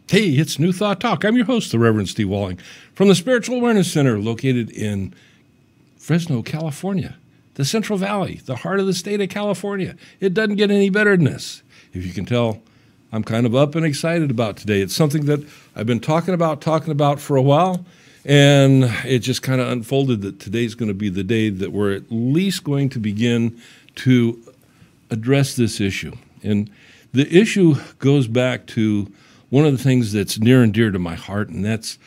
Hey, it's New Thought Talk. I'm your host, the Reverend Steve Walling, from the Spiritual Awareness Center located in Fresno, California, the Central Valley, the heart of the state of California. It doesn't get any better than this. If you can tell, I'm kind of up and excited about today. It's something that I've been talking about for a while, and it just kind of unfolded that today's going to be the day that we're at least going to begin to address this issue. And the issue goes back to one of the things that's near and dear to my heart, and that's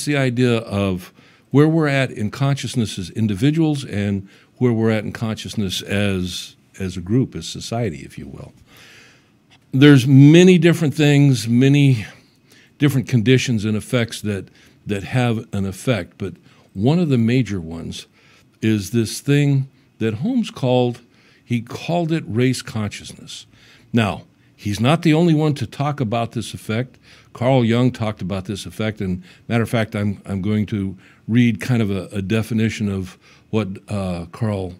the idea of where we're at in consciousness as individuals and where we're at in consciousness as a group, as society, if you will. There's many different things, many different conditions and effects that have an effect, but one of the major ones is this thing that Holmes called He called it race consciousness. Now, he's not the only one to talk about this effect. Carl Jung talked about this effect, and matter of fact, I'm going to read kind of a definition of what Carl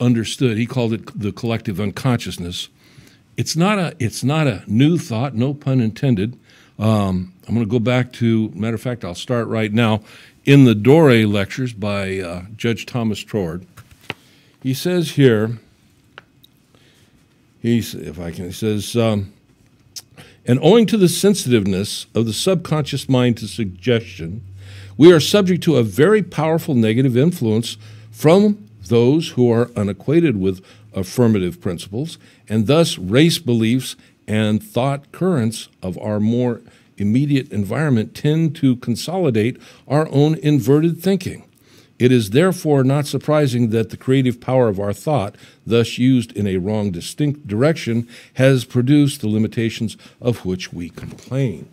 understood. He called it the collective unconsciousness. It's not a new thought, no pun intended. I'm going to go back to, matter of fact, I'll start right now. In the Dore lectures by Judge Thomas Troward, he says here, he says, and owing to the sensitiveness of the subconscious mind to suggestion, we are subject to a very powerful negative influence from those who are unacquainted with affirmative principles, and thus race beliefs and thought currents of our more immediate environment tend to consolidate our own inverted thinking. It is therefore not surprising that the creative power of our thought, thus used in a wrong, distinct direction, has produced the limitations of which we complain.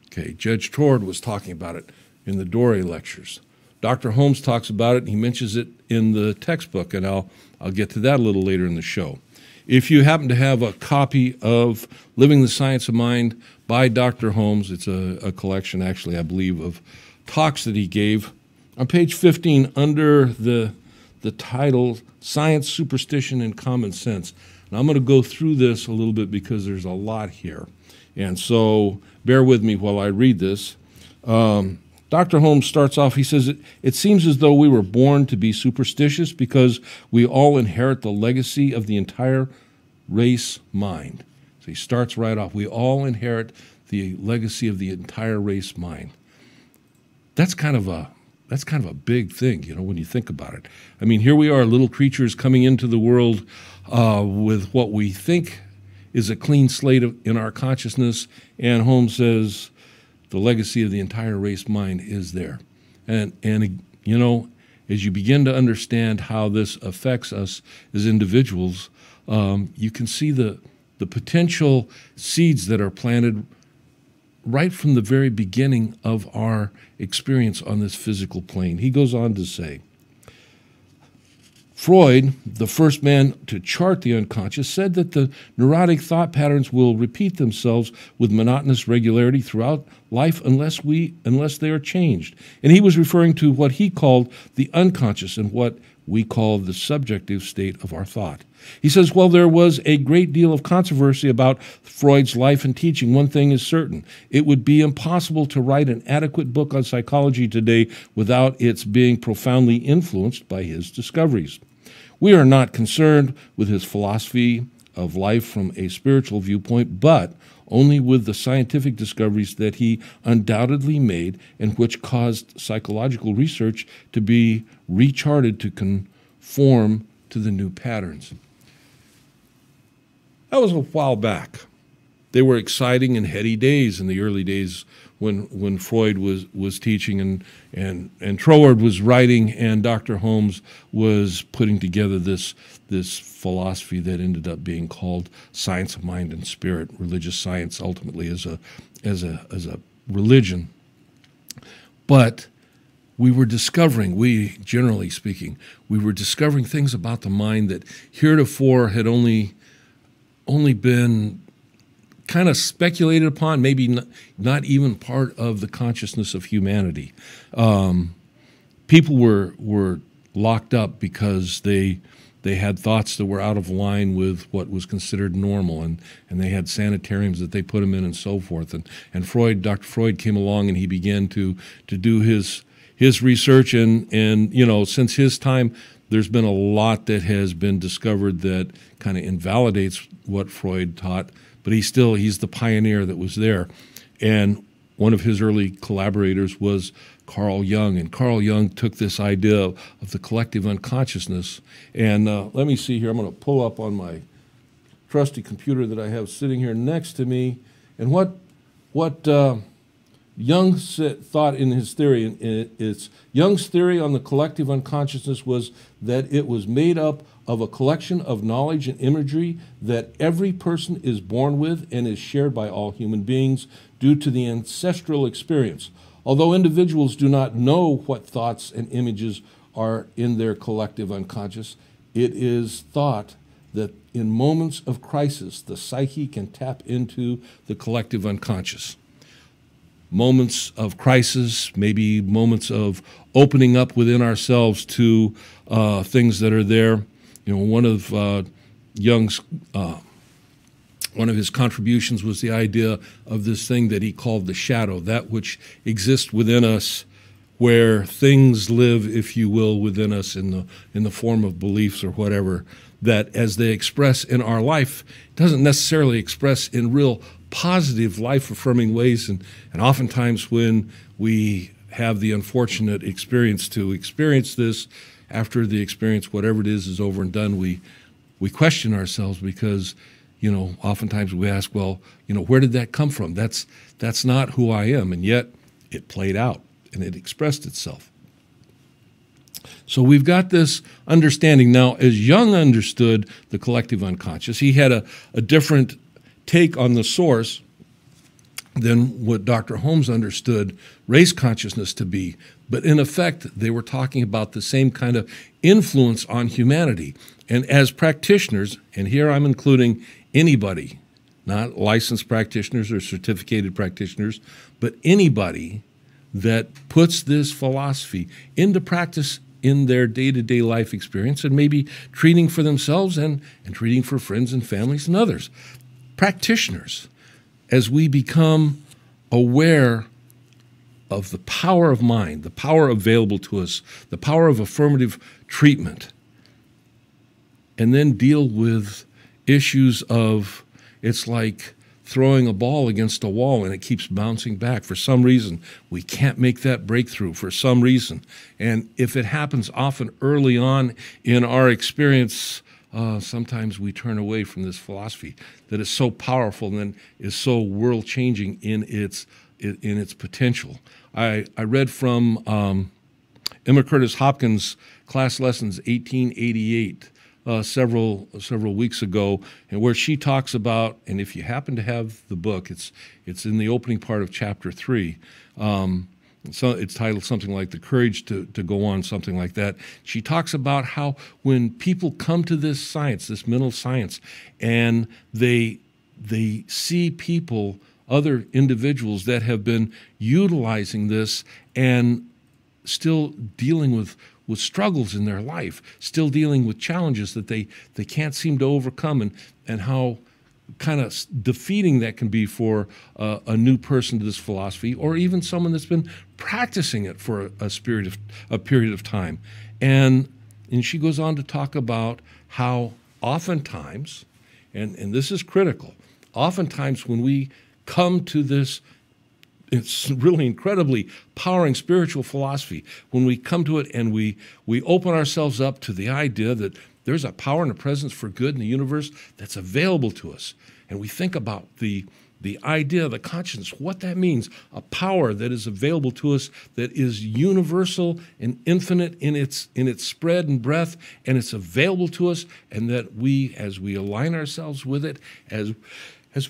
Okay, Judge Troward was talking about it in the Dore lectures. Dr. Holmes talks about it, and he mentions it in the textbook, and I'll get to that a little later in the show. If you happen to have a copy of Living the Science of Mind by Dr. Holmes, it's a collection, actually, I believe, of talks that he gave. On page 15, under the title, Science, Superstition, and Common Sense. Now, I'm going to go through this a little bit because there's a lot here. And so bear with me while I read this. Dr. Holmes starts off, he says, it seems as though we were born to be superstitious because we all inherit the legacy of the entire race mind. So he starts right off, we all inherit the legacy of the entire race mind. That's kind of a big thing, when you think about it. I mean, here we are, little creatures coming into the world with what we think is a clean slate in our consciousness, and Holmes says the legacy of the entire race mind is there. And as you begin to understand how this affects us as individuals, you can see the potential seeds that are planted right from the very beginning of our experience on this physical plane. He goes on to say, Freud, the first man to chart the unconscious, said that the neurotic thought patterns will repeat themselves with monotonous regularity throughout life unless they are changed. And he was referring to what he called the unconscious and what we call the subjective state of our thought. He says, while there was a great deal of controversy about Freud's life and teaching, one thing is certain. It would be impossible to write an adequate book on psychology today without its being profoundly influenced by his discoveries. We are not concerned with his philosophy of life from a spiritual viewpoint, but only with the scientific discoveries that he undoubtedly made and which caused psychological research to be recharted to conform to the new patterns. That was a while back. They were exciting and heady days in the early days when Freud was teaching and Troward was writing and Dr. Holmes was putting together this philosophy that ended up being called Science of Mind and Spirit, religious science ultimately as a religion. But we were discovering, generally speaking, we were discovering things about the mind that heretofore had only been kind of speculated upon, maybe not even part of the consciousness of humanity. People were locked up because they had thoughts that were out of line with what was considered normal, and they had sanitariums that they put them in and so forth. And Dr. Freud came along and he began to do his research, and since his time, there's been a lot that has been discovered that kind of invalidates what Freud taught, but he's the pioneer that was there. And one of his early collaborators was Carl Jung, and Carl Jung took this idea of the collective unconsciousness. And let me see here, I'm going to pull up on my trusty computer that I have sitting here next to me, and what Jung thought in his theory, it's Jung's theory on the collective unconsciousness was that it was made up of a collection of knowledge and imagery that every person is born with and is shared by all human beings due to the ancestral experience. Although individuals do not know what thoughts and images are in their collective unconscious, it is thought that in moments of crisis, the psyche can tap into the collective unconscious. Moments of crisis, maybe moments of opening up within ourselves to things that are there. One of Jung's one of his contributions was the idea of this thing that he called the shadow, that which exists within us, where things live, if you will, within us in the form of beliefs or whatever, that as they express in our life, doesn't necessarily express in real positive, life-affirming ways. And oftentimes when we have the unfortunate experience to experience this, after the experience, whatever it is over and done, we question ourselves because, oftentimes we ask, well, where did that come from? That's not who I am. And yet it played out and it expressed itself. So we've got this understanding. Now, as Jung understood the collective unconscious, he had a different take on the source than what Dr. Holmes understood race consciousness to be. But in effect, they were talking about the same kind of influence on humanity. And as practitioners, and here I'm including anybody, not licensed practitioners or certificated practitioners, but anybody that puts this philosophy into practice in their day-to-day life experience and maybe treating for themselves and treating for friends and families and others. Practitioners, as we become aware of the power of mind, the power available to us, the power of affirmative treatment, and then deal with issues of, it's like throwing a ball against a wall and it keeps bouncing back. For some reason, we can't make that breakthrough for some reason. And if it happens often early on in our experience, sometimes we turn away from this philosophy that is so powerful and then is so world-changing in its potential. I read from Emma Curtis Hopkins' Class Lessons 1888 several weeks ago, and where she talks about, and if you happen to have the book, it's in the opening part of chapter 3. So it's titled something like The Courage to Go On, something like that. She talks about how when people come to this science, this mental science, and they see people, other individuals that have been utilizing this and still dealing with struggles in their life, still dealing with challenges that they can't seem to overcome, and how kind of defeating that can be for a new person to this philosophy, or even someone that's been practicing it for a period of time. And she goes on to talk about how oftentimes, and this is critical, oftentimes when we come to this, it's really incredibly powering spiritual philosophy, when we come to it and we open ourselves up to the idea that there's a power and a presence for good in the universe that's available to us. And we think about the idea, the conscience, what that means, a power that is available to us that is universal and infinite in its spread and breadth, and it's available to us, and that we, as we align ourselves with it, as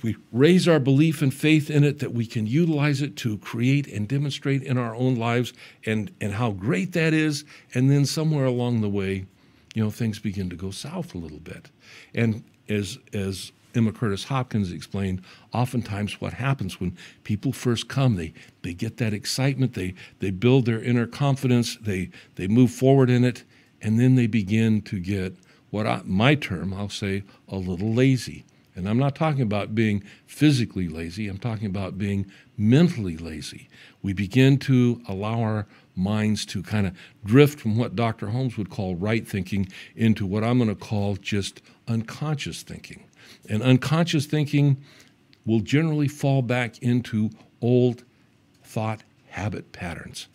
we raise our belief and faith in it, that we can utilize it to create and demonstrate in our own lives, and how great that is. And then somewhere along the way, things begin to go south a little bit. And as Emma Curtis Hopkins explained, oftentimes what happens when people first come, they get that excitement, they build their inner confidence, they move forward in it, and then they begin to get my term, I'll say, a little lazy. And I'm not talking about being physically lazy, I'm talking about being mentally lazy. We begin to allow our minds to kind of drift from what Dr. Holmes would call right thinking into what I'm going to call just unconscious thinking. And unconscious thinking will generally fall back into old thought habit patterns.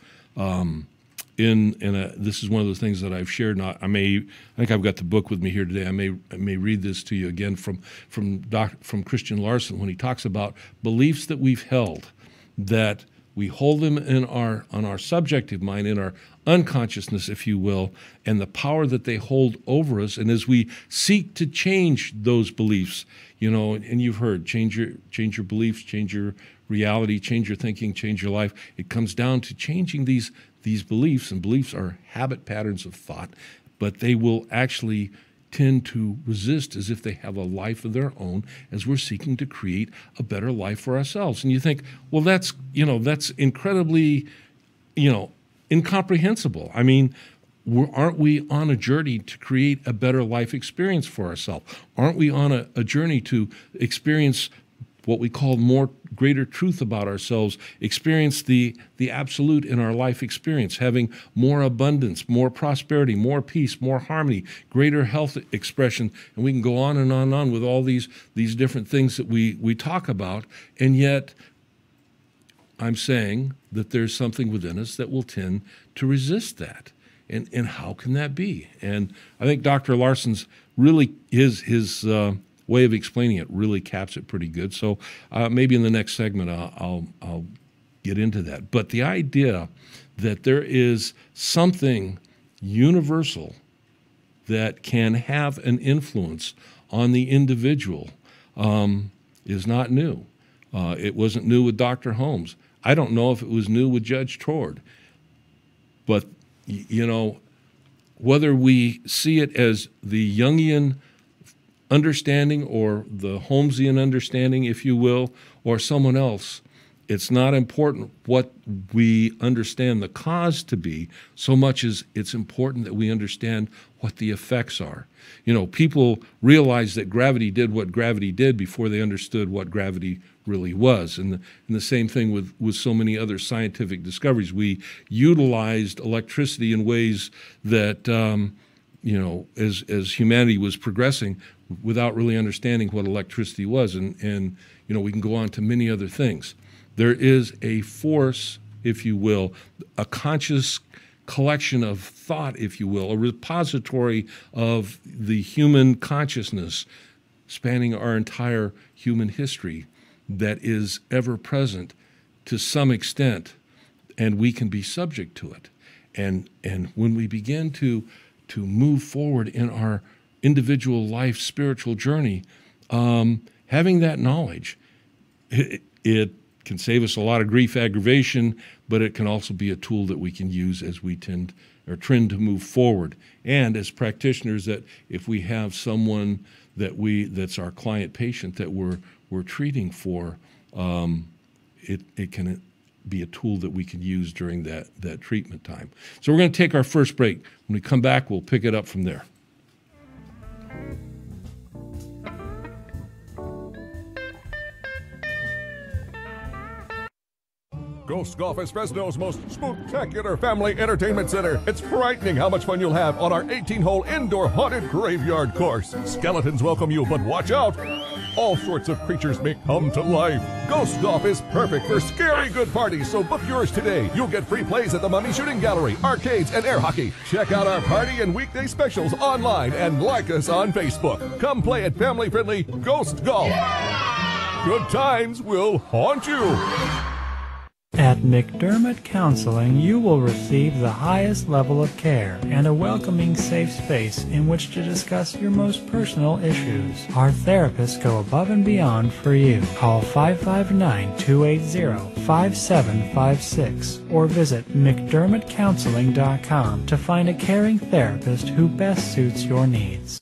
This is one of those things that I've shared. I think I've got the book with me here today. I may read this to you again from Christian Larson, when he talks about beliefs that we've held, that we hold them on our subjective mind, in our unconsciousness, if you will, and the power that they hold over us. And as we seek to change those beliefs, and you've heard, change your beliefs, change your reality, change your thinking, change your life. It comes down to changing these beliefs, and beliefs are habit patterns of thought, but they will actually tend to resist as if they have a life of their own as we're seeking to create a better life for ourselves. And you think, well, that's incredibly, incomprehensible. I mean, aren't we on a journey to create a better life experience for ourselves? Aren't we on a journey to experience what we call more greater truth about ourselves, experience the absolute in our life experience, having more abundance, more prosperity, more peace, more harmony, greater health expression, and we can go on and on with all these different things that we talk about, and yet I'm saying that there's something within us that will tend to resist that. And how can that be? And I think Dr. Larson's really, his way of explaining it really caps it pretty good. So maybe in the next segment I'll get into that. But the idea that there is something universal that can have an influence on the individual is not new. It wasn't new with Dr. Holmes. I don't know if it was new with Judge Tord. But, whether we see it as the Jungian understanding or the Holmesian understanding, if you will, or someone else, it's not important what we understand the cause to be so much as it's important that we understand what the effects are. People realized that gravity did what gravity did before they understood what gravity really was. And the same thing with so many other scientific discoveries. We utilized electricity in ways that, as humanity was progressing, without really understanding what electricity was. And we can go on to many other things. There is a force, if you will, a conscious collection of thought, if you will, a repository of the human consciousness spanning our entire human history that is ever present to some extent, and we can be subject to it. And when we begin to move forward in our individual life spiritual journey, having that knowledge, it can save us a lot of grief, aggravation, but it can also be a tool that we can use as we trend to move forward. And as practitioners, that if we have someone that's our client patient that we're treating for, it can be a tool that we can use during that treatment time. So we're going to take our first break. When we come back, we'll pick it up from there. Ghost Golf is Fresno's most spectacular family entertainment center. It's frightening how much fun you'll have on our 18-hole indoor haunted graveyard course. Skeletons welcome you, but watch out! All sorts of creatures may come to life. Ghost Golf is perfect for scary good parties, so book yours today. You'll get free plays at the Mummy Shooting Gallery, arcades, and air hockey. Check out our party and weekday specials online and like us on Facebook. Come play at family-friendly Ghost Golf. Yeah! Good times will haunt you. At McDermott Counseling, you will receive the highest level of care and a welcoming, safe space in which to discuss your most personal issues. Our therapists go above and beyond for you. Call 559-280-5756 or visit McDermottCounseling.com to find a caring therapist who best suits your needs.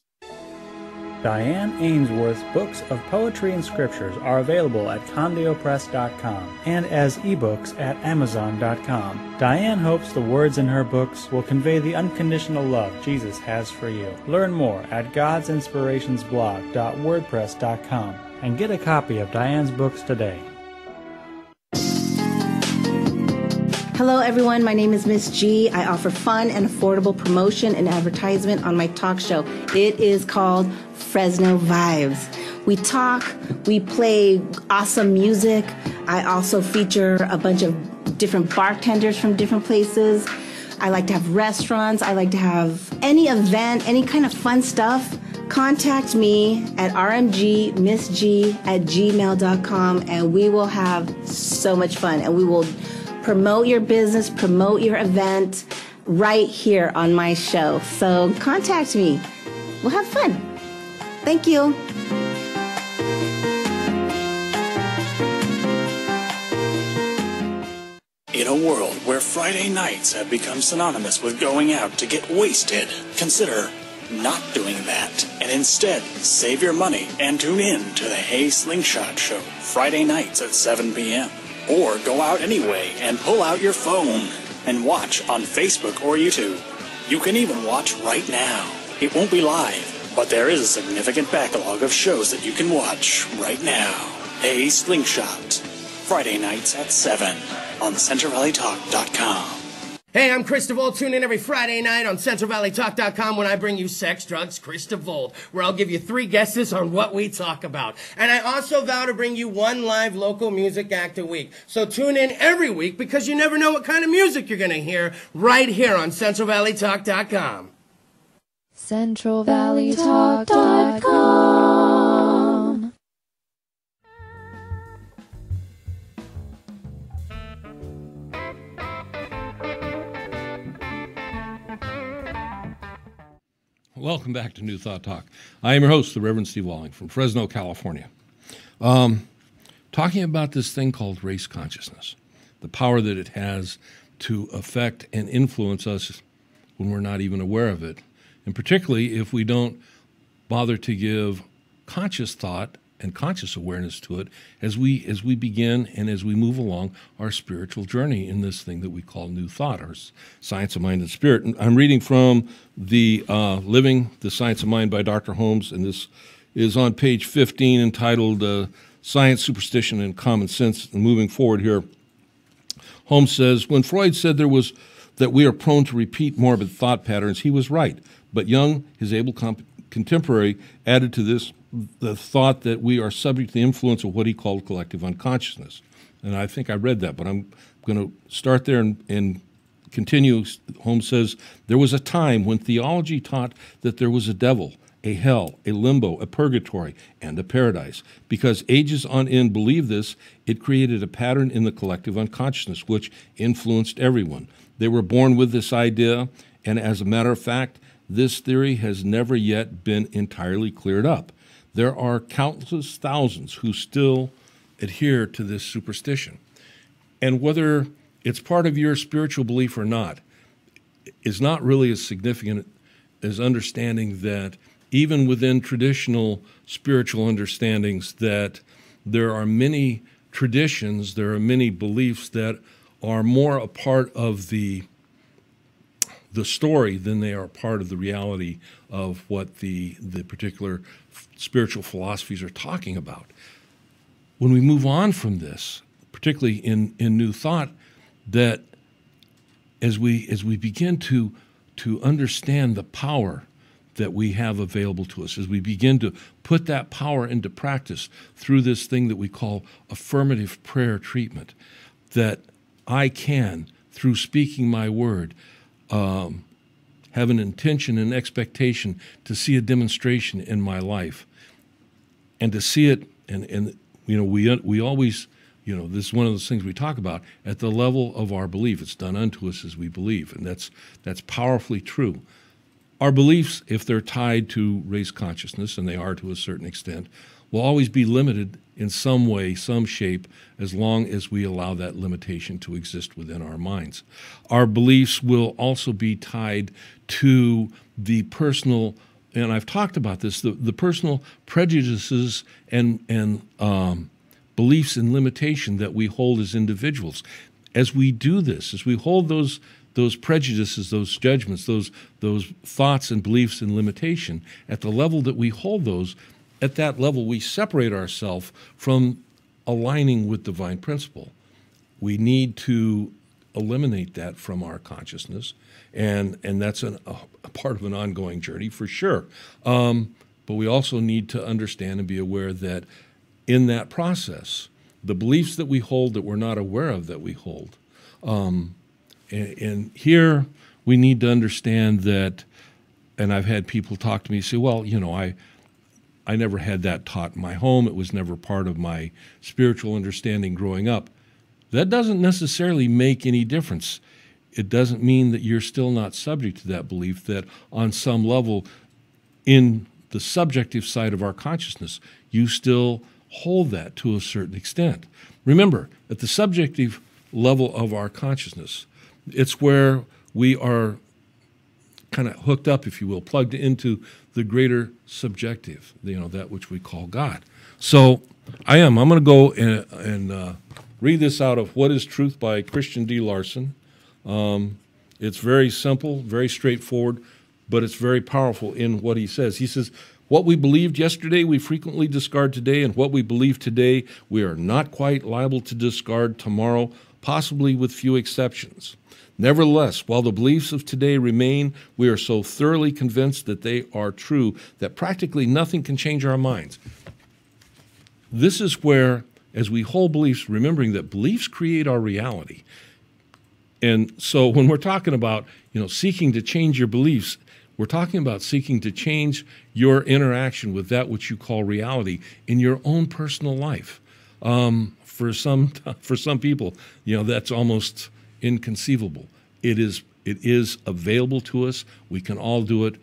Diane Ainsworth's books of poetry and scriptures are available at CondioPress.com and as ebooks at Amazon.com. Diane hopes the words in her books will convey the unconditional love Jesus has for you. Learn more at God'sInspirationsBlog.wordpress.com and get a copy of Diane's books today. Hello everyone, my name is Miss G. I offer fun and affordable promotion and advertisement on my talk show. It is called Fresno Vibes. We talk, we play awesome music. I also feature a bunch of different bartenders from different places. I like to have restaurants. I like to have any event, any kind of fun stuff. Contact me at rmgmissg@gmail.com and we will have so much fun and we will promote your business, promote your event right here on my show. So contact me. We'll have fun. Thank you. In a world where Friday nights have become synonymous with going out to get wasted, consider not doing that, and instead save your money and tune in to the Hey Slingshot Show Friday nights at 7 p.m. Or go out anyway and pull out your phone and watch on Facebook or YouTube. You can even watch right now. It won't be live, but there is a significant backlog of shows that you can watch right now. Hey Slingshot, Friday nights at 7 on CentralValleyTalk.com. Hey, I'm Chris DeVold. Tune in every Friday night on CentralValleyTalk.com when I bring you Sex, Drugs, Chris DeVold, where I'll give you 3 guesses on what we talk about. And I also vow to bring you 1 live local music act a week. So tune in every week because you never know what kind of music you're going to hear right here on CentralValleyTalk.com. CentralValleyTalk.com. Welcome back to New Thought Talk. I am your host, the Reverend Steve Walling from Fresno, California. Talking about this thing called race consciousness, the power that it has to affect and influence us when we're not even aware of it, and particularly if we don't bother to give conscious thought and conscious awareness to it as we begin and as we move along our spiritual journey in this thing that we call New Thought, or Science of Mind and Spirit. And I'm reading from the Living the Science of Mind by Dr. Holmes, and this is on page 15 entitled Science, Superstition, and Common Sense. And moving forward here, Holmes says, when Freud said that we are prone to repeat morbid thought patterns, he was right. But Jung, his able contemporary, added to this the thought that we are subject to the influence of what he called collective unconsciousness. And I think I read that, but I'm going to start there and continue. Holmes says, there was a time when theology taught that there was a devil, a hell, a limbo, a purgatory, and a paradise. Because ages on end believed this, it created a pattern in the collective unconsciousness which influenced everyone. They were born with this idea, and as a matter of fact, this theory has never yet been entirely cleared up. There are countless thousands who still adhere to this superstition. And whether it's part of your spiritual belief or not is not really as significant as understanding that even within traditional spiritual understandings that there are many traditions, there are many beliefs that are more a part of the story than they are part of the reality of what the particular spiritual philosophies are talking about. When we move on from this, particularly in New Thought, that as we begin to understand the power that we have available to us, as we begin to put that power into practice through this thing that we call affirmative prayer treatment, that I can, through speaking my word, have an intention and expectation to see a demonstration in my life, and to see it, and you know, we always, you know, this is one of those things we talk about at the level of our belief. It's done unto us as we believe, and that's powerfully true. Our beliefs, if they're tied to race consciousness, and they are to a certain extent, will always be limited in some way, some shape, as long as we allow that limitation to exist within our minds. Our beliefs will also be tied to the personal, and I've talked about this, the personal prejudices and beliefs and limitation that we hold as individuals. As we do this, as we hold those prejudices, those judgments, those thoughts and beliefs and limitation, at the level that we hold those, at that level we separate ourselves from aligning with divine principle. We need to eliminate that from our consciousness, and that's a part of an ongoing journey for sure. But we also need to understand and be aware that in that process, the beliefs that we hold that we're not aware of that we hold, and here we need to understand that, and I've had people talk to me say, well, you know, I never had that taught in my home. It was never part of my spiritual understanding growing up. That doesn't necessarily make any difference. It doesn't mean that you're still not subject to that belief, that on some level in the subjective side of our consciousness, you still hold that to a certain extent. Remember, at the subjective level of our consciousness. It's where we are kind of hooked up, if you will, plugged into the greater subjective, that which we call God. So I'm going to go and read this out of What is Truth by Christian D. Larson. It's very simple, very straightforward, but it's very powerful in what he says. He says, what we believed yesterday, we frequently discard today, and what we believe today, we are not quite liable to discard tomorrow, possibly with few exceptions. Nevertheless, while the beliefs of today remain, we are so thoroughly convinced that they are true that practically nothing can change our minds. This is where, as we hold beliefs, remembering that beliefs create our reality. And so when we're talking about, seeking to change your beliefs, we're talking about seeking to change your interaction with that which you call reality in your own personal life. For some people, that's almost inconceivable. It is available to us. We can all do it.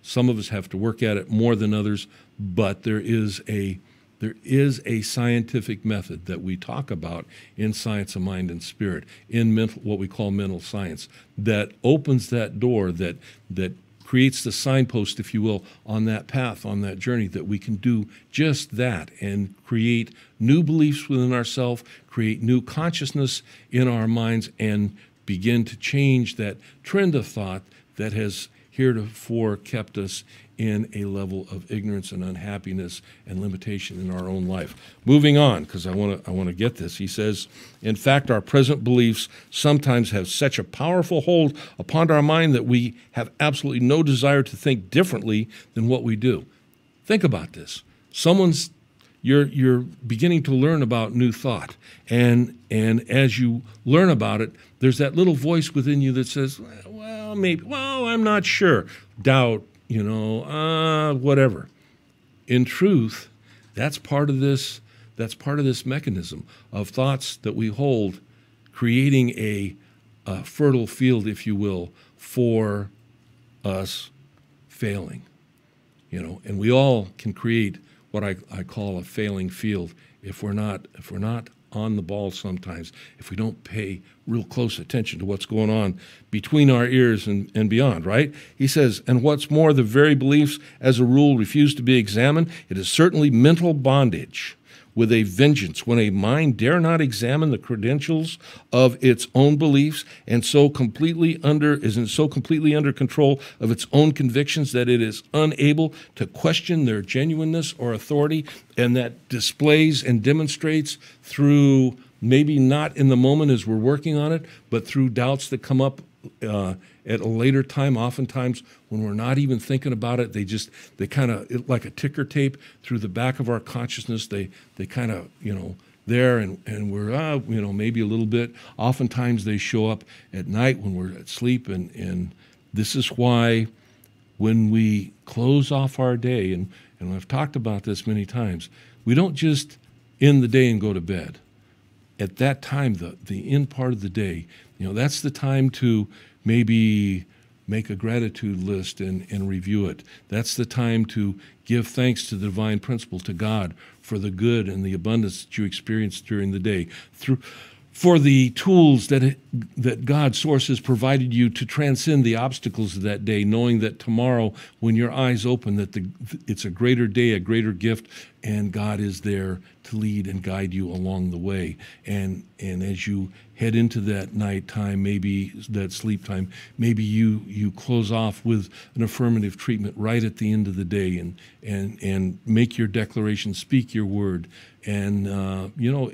Some of us have to work at it more than others, but there is a scientific method that we talk about in Science of Mind and Spirit, in what we call mental science, that opens that door, that creates the signpost, if you will, on that path, on that journey, that we can do just that and create new beliefs within ourselves, create new consciousness in our minds, and begin to change that trend of thought that has heretofore kept us in a level of ignorance and unhappiness and limitation in our own life. Moving on, because I want to get this. He says, in fact, our present beliefs sometimes have such a powerful hold upon our mind that we have absolutely no desire to think differently than what we do. Think about this. You're beginning to learn about new thought, and as you learn about it, there's that little voice within you that says, well, maybe, well, I'm not sure, doubt, whatever. In truth, that's part of this mechanism of thoughts that we hold, creating a fertile field, if you will, for us failing. And we all can create what I call a failing field if we're not on the ball sometimes, if we don't pay real close attention to what's going on between our ears and beyond, right? He says, and what's more, the very beliefs as a rule refuse to be examined. It is certainly mental bondage with a vengeance when a mind dare not examine the credentials of its own beliefs and is so completely under control of its own convictions that it is unable to question their genuineness or authority, and that displays and demonstrates through, maybe not in the moment as we're working on it, but through doubts that come up at a later time, oftentimes when we're not even thinking about it. They kind of, like a ticker tape through the back of our consciousness, they kind of, there, and we're, maybe a little bit. Oftentimes they show up at night when we're at sleep, and this is why when we close off our day, and I've talked about this many times, we don't just end the day and go to bed. At that time, the end part of the day, that's the time to maybe make a gratitude list and review it. That's the time to give thanks to the divine principle, to God, for the good and the abundance that you experienced during the day, for the tools that God, source, has provided you to transcend the obstacles of that day, knowing that tomorrow, when your eyes open, that it's a greater day, a greater gift, and God is there to lead and guide you along the way. And as you head into that night time, maybe that sleep time, maybe you close off with an affirmative treatment right at the end of the day, and make your declaration, speak your word. And,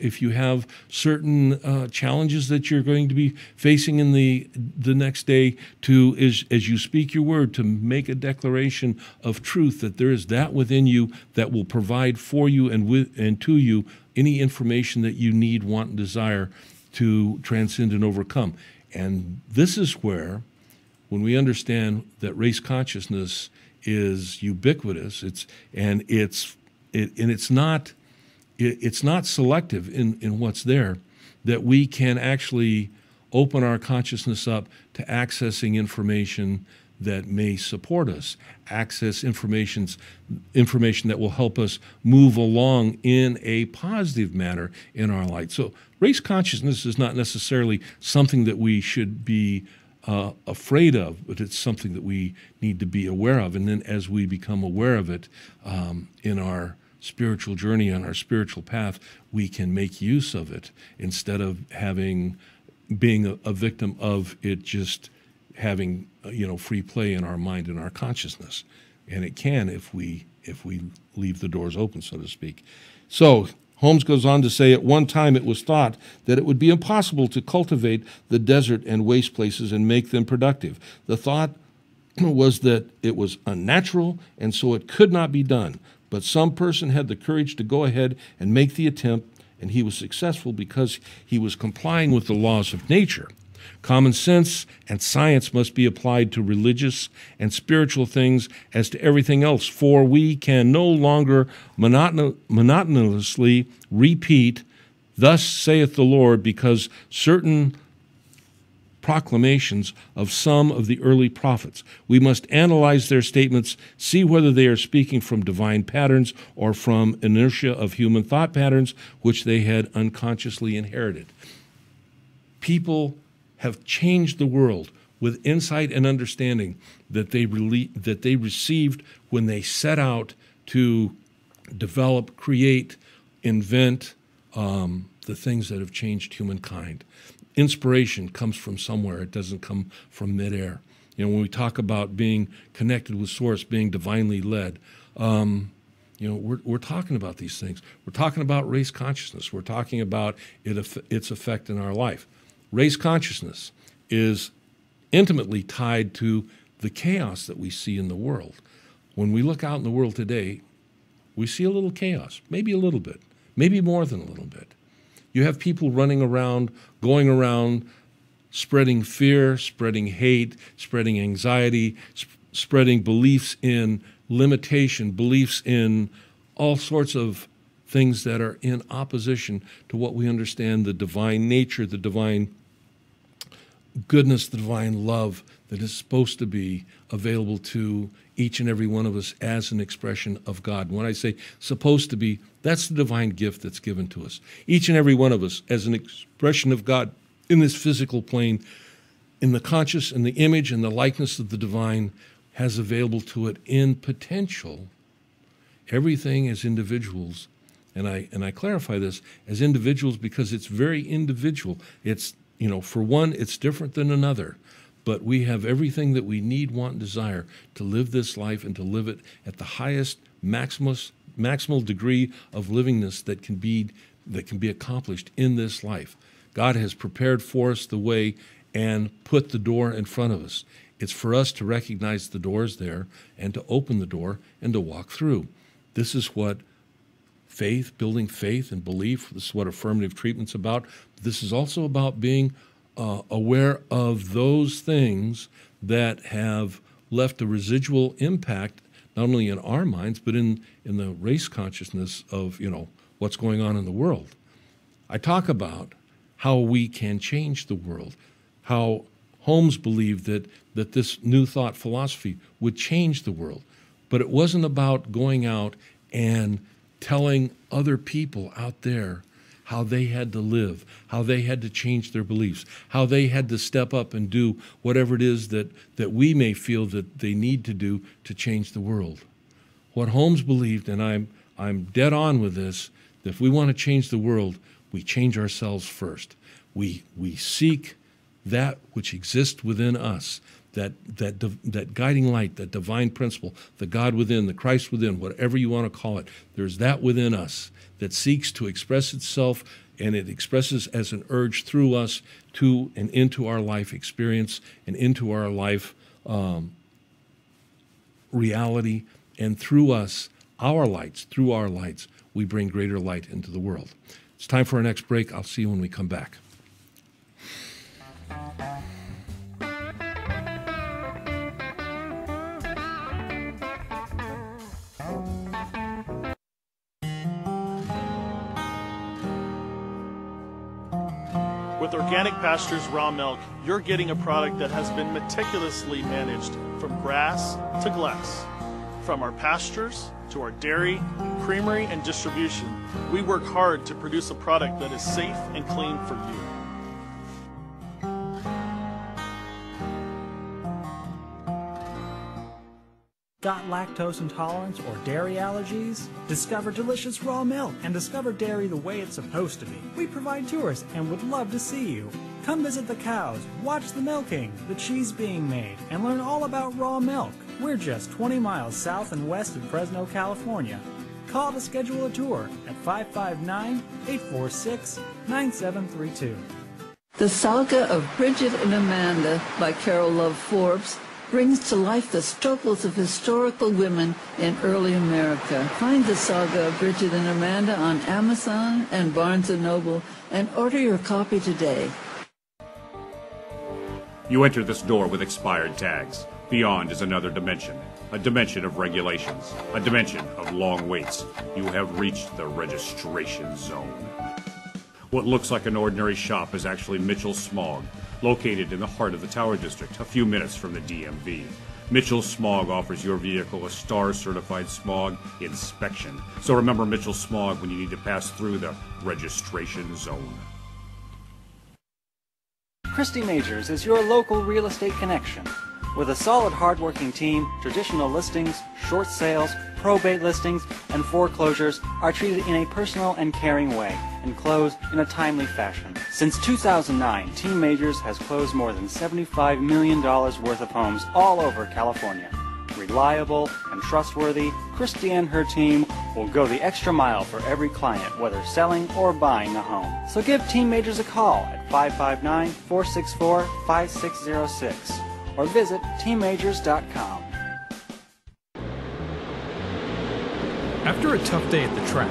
if you have certain challenges that you're going to be facing in the next day, as you speak your word, to make a declaration of truth, that there is that within you that will provide for you and to you any information that you need, want, and desire to transcend and overcome. And this is where, when we understand that race consciousness is ubiquitous, it's not selective in what's there, that we can actually open our consciousness up to accessing information that may support us, access information that will help us move along in a positive manner in our life. So race consciousness is not necessarily something that we should be afraid of, but it's something that we need to be aware of. And then as we become aware of it in our spiritual journey, on our spiritual path, we can make use of it instead of being a victim of it just having free play in our mind and our consciousness. And it can if we leave the doors open, so to speak. So Holmes goes on to say, at one time it was thought that it would be impossible to cultivate the desert and waste places and make them productive. The thought was that it was unnatural, and so it could not be done. But some person had the courage to go ahead and make the attempt, and he was successful because he was complying with the laws of nature. Common sense and science must be applied to religious and spiritual things as to everything else, for we can no longer monotonously repeat, "Thus saith the Lord," because certain proclamations of some of the early prophets. We must analyze their statements, see whether they are speaking from divine patterns or from inertia of human thought patterns which they had unconsciously inherited. People have changed the world with insight and understanding that they received when they set out to develop, create, invent the things that have changed humankind. Inspiration comes from somewhere. It doesn't come from midair. When we talk about being connected with Source, being divinely led, we're talking about these things. We're talking about race consciousness. We're talking about its effect in our life. Race consciousness is intimately tied to the chaos that we see in the world. When we look out in the world today, we see a little chaos, maybe a little bit, maybe more than a little bit. You have people running around, going around, spreading fear, spreading hate, spreading anxiety, spreading beliefs in limitation, beliefs in all sorts of things that are in opposition to what we understand the divine nature, the divine goodness, the divine love that is supposed to be available to each and every one of us as an expression of God. When I say supposed to be, that's the divine gift that's given to us. Each and every one of us as an expression of God in this physical plane, in the conscious and the image and the likeness of the divine, has available to it in potential everything as individuals. And I clarify this as individuals because it's very individual. It's, for one, it's different than another. But we have everything that we need, want, and desire to live this life and to live it at the highest maximal degree of livingness that can be accomplished in this life. God has prepared for us the way and put the door in front of us. It's for us to recognize the door's there and to open the door and to walk through. This is what faith, building faith and belief, this is what affirmative treatment's about. This is also about being aware of those things that have left a residual impact, not only in our minds, but in the race consciousness of, what's going on in the world. I talk about how we can change the world, how Holmes believed that this new thought philosophy would change the world. But it wasn't about going out and telling other people out there how they had to live, how they had to change their beliefs, how they had to step up and do whatever it is that we may feel that they need to do to change the world. What Holmes believed, and I'm dead on with this, that if we want to change the world, we change ourselves first. We seek that which exists within us, that guiding light, that divine principle, the God within, the Christ within, whatever you want to call it. There's that within us that seeks to express itself, and it expresses as an urge through us to and into our life experience and into our life reality, and through us, through our lights, we bring greater light into the world. It's time for our next break. I'll see you when we come back. With Organic Pastures Raw Milk, you're getting a product that has been meticulously managed from grass to glass. From our pastures to our dairy, creamery, and distribution, we work hard to produce a product that is safe and clean for you. Got lactose intolerance or dairy allergies? Discover delicious raw milk and discover dairy the way it's supposed to be. We provide tours and would love to see you. Come visit the cows, watch the milking, the cheese being made, and learn all about raw milk. We're just 20 miles south and west of Fresno, California. Call to schedule a tour at 559-846-9732. The Saga of Bridget and Amanda by Carol Love Forbes brings to life the struggles of historical women in early America. Find the Saga of Bridget and Amanda on Amazon and Barnes & Noble and order your copy today. You enter this door with expired tags. Beyond is another dimension, a dimension of regulations, a dimension of long waits. You have reached the registration zone. What looks like an ordinary shop is actually Mitchell Smog, located in the heart of the Tower District, a few minutes from the DMV. Mitchell Smog offers your vehicle a STAR-certified smog inspection. So remember Mitchell Smog when you need to pass through the registration zone. Christy Majors is your local real estate connection. With a solid, hard-working team, traditional listings, short sales, probate listings, and foreclosures are treated in a personal and caring way and close in a timely fashion. Since 2009, Team Majors has closed more than $75 million worth of homes all over California. Reliable and trustworthy, Christy and her team will go the extra mile for every client, whether selling or buying a home. So give Team Majors a call at 559-464-5606 or visit teammajors.com. After a tough day at the track,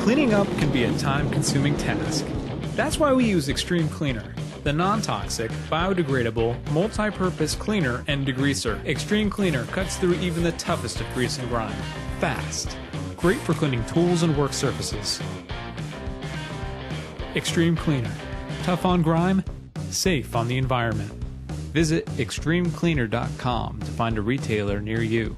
cleaning up can be a time-consuming task. That's why we use Extreme Cleaner, the non-toxic, biodegradable, multi-purpose cleaner and degreaser. Extreme Cleaner cuts through even the toughest of grease and grime. Fast. Great for cleaning tools and work surfaces. Extreme Cleaner. Tough on grime, safe on the environment. Visit extremecleaner.com to find a retailer near you.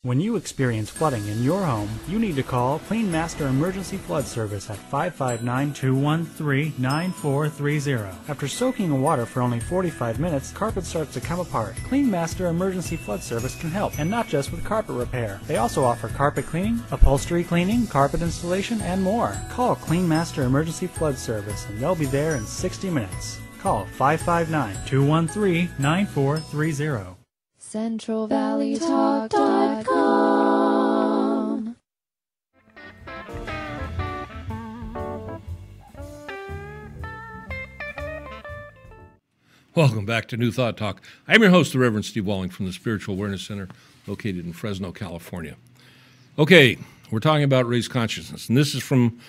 When you experience flooding in your home, you need to call Clean Master Emergency Flood Service at 559-213-9430. After soaking in water for only 45 minutes, carpet starts to come apart. Clean Master Emergency Flood Service can help, and not just with carpet repair. They also offer carpet cleaning, upholstery cleaning, carpet installation, and more. Call Clean Master Emergency Flood Service, and they'll be there in 60 minutes. Call 559-213-9430. CentralValleyTalk.com. Welcome back to New Thought Talk. I'm your host, the Reverend Steve Walling from the Spiritual Awareness Center located in Fresno, California. Okay, we're talking about race consciousness, and this is from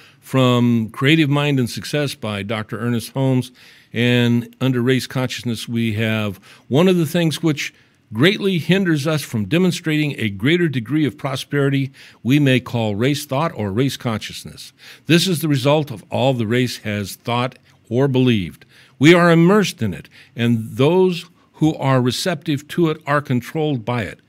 Creative Mind and Success by Dr. Ernest Holmes. And under race consciousness, we have one of the things which greatly hinders us from demonstrating a greater degree of prosperity we may call race thought or race consciousness. This is the result of all the race has thought or believed. We are immersed in it, and those who are receptive to it are controlled by it.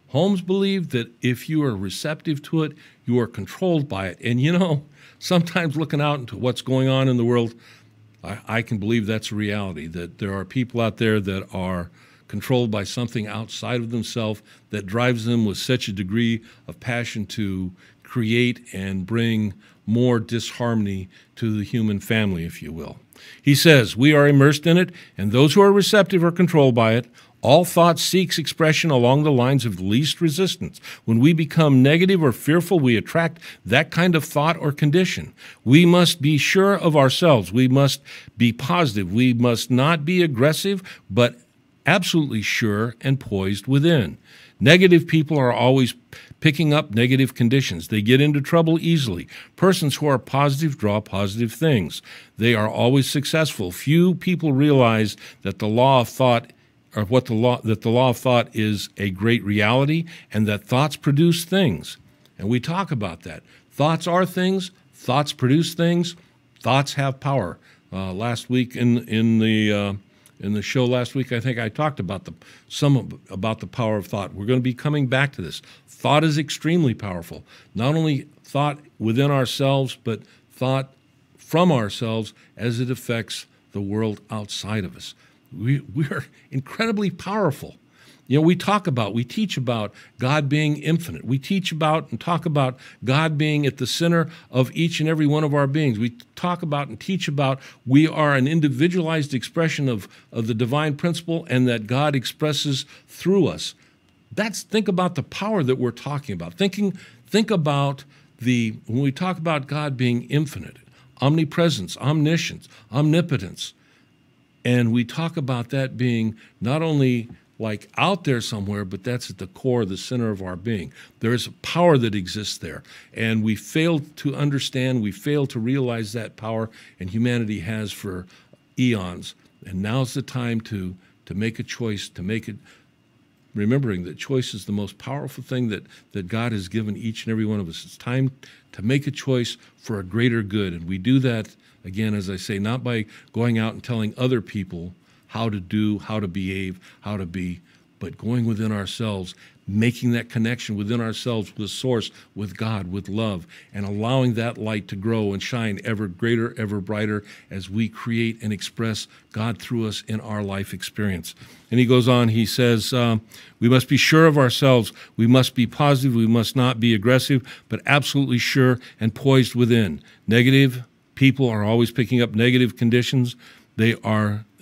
Holmes believed that if you are receptive to it, you are controlled by it. And you know, sometimes looking out into what's going on in the world, I can believe that's a reality, that there are people out there that are controlled by something outside of themselves that drives them with such a degree of passion to create and bring more disharmony to the human family, if you will. He says, we are immersed in it, and those who are receptive are controlled by it. All thought seeks expression along the lines of least resistance. When we become negative or fearful, we attract that kind of thought or condition. We must be sure of ourselves. We must be positive. We must not be aggressive, but absolutely sure and poised within. Negative people are always picking up negative conditions. They get into trouble easily. Persons who are positive draw positive things. They are always successful. Few people realize that the law of thought is a great reality and that thoughts produce things. And we talk about that. Thoughts are things. Thoughts produce things. Thoughts have power. Last week in the In the show last week, I think I talked about about the power of thought. We're going to be coming back to this. Thought is extremely powerful. Not only thought within ourselves, but thought from ourselves as it affects the world outside of us. We are incredibly powerful. You know, we teach about God being infinite. We teach about and talk about God being at the center of each and every one of our beings. We talk about and teach about we are an individualized expression of the divine principle and that God expresses through us. Think about the power that we're talking about. Think about when we talk about God being infinite, omnipresence, omniscience, omnipotence, and we talk about that being not only like out there somewhere, but that's at the core, the center of our being. There is a power that exists there, and we fail to understand, we fail to realize that power, and humanity has for eons. And now's the time to make a choice, to make it, remembering that choice is the most powerful thing that God has given each and every one of us. It's time to make a choice for a greater good, and we do that, again, as I say, not by going out and telling other people how to do, how to behave, how to be, but going within ourselves, making that connection within ourselves with Source, with God, with love, and allowing that light to grow and shine ever greater, ever brighter as we create and express God through us in our life experience. And he goes on, he says, we must be sure of ourselves. We must be positive. We must not be aggressive, but absolutely sure and poised within. Negative people are always picking up negative conditions.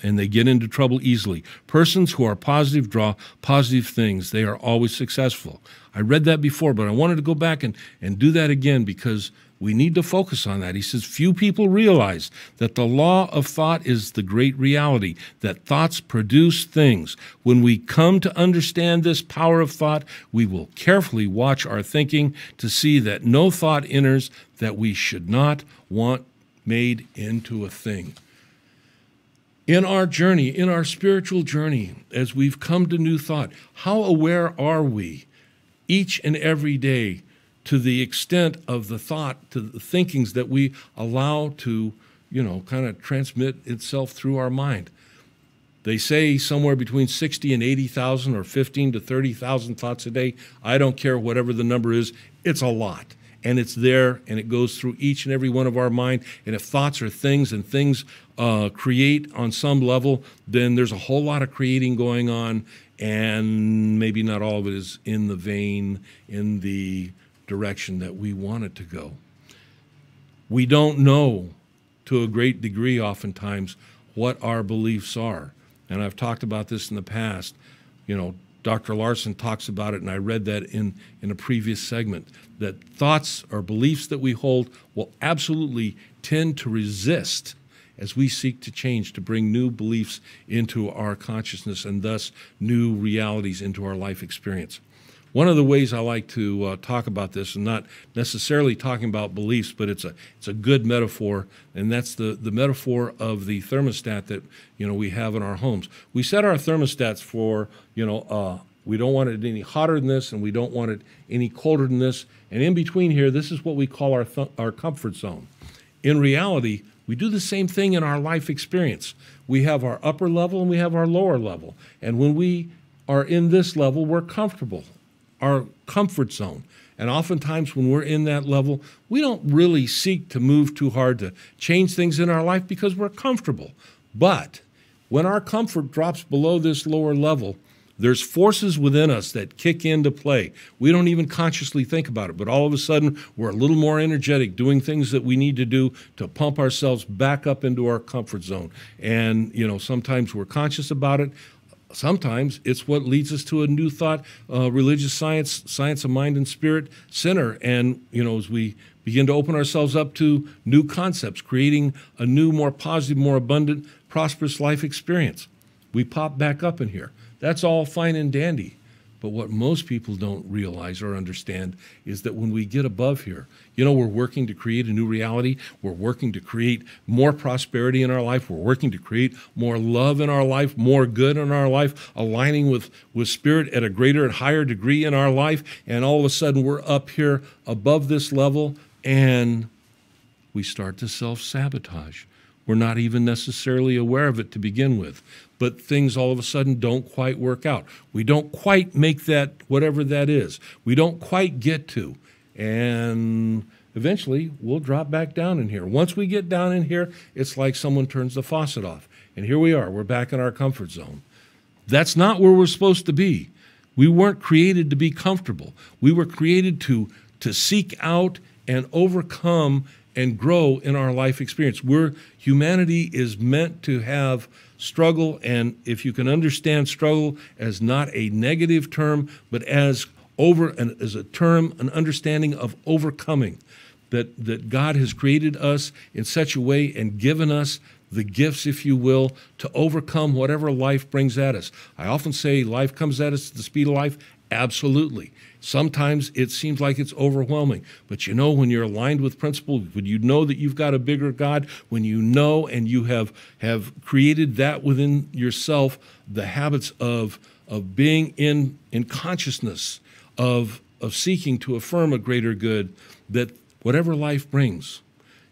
And they get into trouble easily. Persons who are positive draw positive things. They are always successful. I read that before, but I wanted to go back and do that again because we need to focus on that. He says, few people realize that the law of thought is the great reality, that thoughts produce things. When we come to understand this power of thought, we will carefully watch our thinking to see that no thought enters that we should not want made into a thing. In our journey, in our spiritual journey, as we've come to new thought, how aware are we each and every day to the extent of the thought, to the thinkings that we allow to, kind of transmit itself through our mind? They say somewhere between 60 and 80,000 or 15 to 30,000 thoughts a day. I don't care whatever the number is. It's a lot. And it's there, and it goes through each and every one of our mind. And if thoughts are things and things create on some level, then there's a whole lot of creating going on, and maybe not all of it is in the vein, in the direction that we want it to go. We don't know, to a great degree oftentimes, what our beliefs are. And I've talked about this in the past. Dr. Larson talks about it, and I read that in a previous segment, that thoughts or beliefs that we hold will absolutely tend to resist as we seek to change, to bring new beliefs into our consciousness and thus new realities into our life experience. One of the ways I like to talk about this, and not necessarily talking about beliefs, but it's a good metaphor, and that's the metaphor of the thermostat that we have in our homes. We set our thermostats for we don't want it any hotter than this, and we don't want it any colder than this, and in between here, this is what we call our comfort zone. In reality, we do the same thing in our life experience. We have our upper level and we have our lower level, and when we are in this level, we're comfortable. Our comfort zone. And oftentimes when we're in that level, we don't really seek to move too hard to change things in our life because we're comfortable. But when our comfort drops below this lower level, there's forces within us that kick into play. We don't even consciously think about it, but all of a sudden we're a little more energetic, doing things that we need to do to pump ourselves back up into our comfort zone. And, sometimes we're conscious about it. Sometimes it's what leads us to a new thought, religious science of mind and spirit center. And, as we begin to open ourselves up to new concepts, creating a new, more positive, more abundant, prosperous life experience, we pop back up in here. That's all fine and dandy. But what most people don't realize or understand is that when we get above here, we're working to create a new reality. We're working to create more prosperity in our life. We're working to create more love in our life, more good in our life, aligning with spirit at a greater and higher degree in our life. And all of a sudden, we're up here above this level, and we start to self-sabotage. We're not even necessarily aware of it to begin with. but things all of a sudden don't quite work out. We don't quite make that, whatever that is. We don't quite get to. And eventually, we'll drop back down in here. Once we get down in here, it's like someone turns the faucet off. And here we are. We're back in our comfort zone. That's not where we're supposed to be. We weren't created to be comfortable. We were created to seek out and overcome and grow in our life experience. Humanity is meant to have struggle, and if you can understand struggle as not a negative term, but as a term, an understanding of overcoming, that God has created us in such a way and given us the gifts, if you will, to overcome whatever life brings at us. I often say life comes at us at the speed of life. Absolutely. Sometimes it seems like it's overwhelming. But you know, when you're aligned with principle, when you know that you've got a bigger God, when you know and you have created that within yourself, the habits of being in consciousness, of seeking to affirm a greater good, that whatever life brings,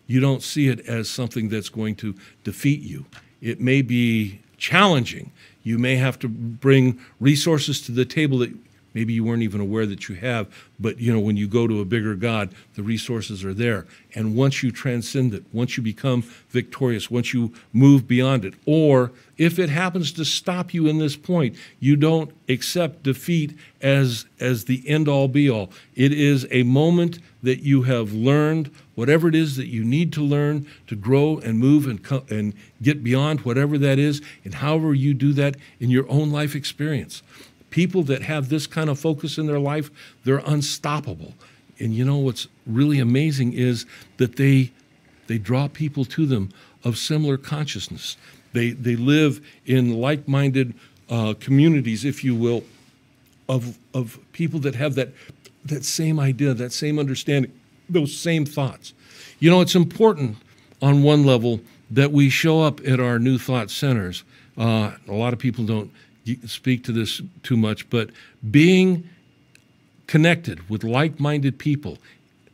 you don't see it as something that's going to defeat you. It may be challenging. You may have to bring resources to the table that maybe you weren't even aware that you have, but you know, when you go to a bigger God, the resources are there. And once you transcend it, once you become victorious, once you move beyond it, or if it happens to stop you in this point, you don't accept defeat as the end-all be-all. It is a moment that you have learned whatever it is that you need to learn to grow and move and get beyond whatever that is, and however you do that in your own life experience. People that have this kind of focus in their life, they're unstoppable. And you know what's really amazing is that they draw people to them of similar consciousness. They live in like-minded communities, if you will, of people that have that same idea, that same understanding, those same thoughts. You know, it's important on one level that we show up at our New Thought centers. A lot of people don't speak to this too much, but being connected with like-minded people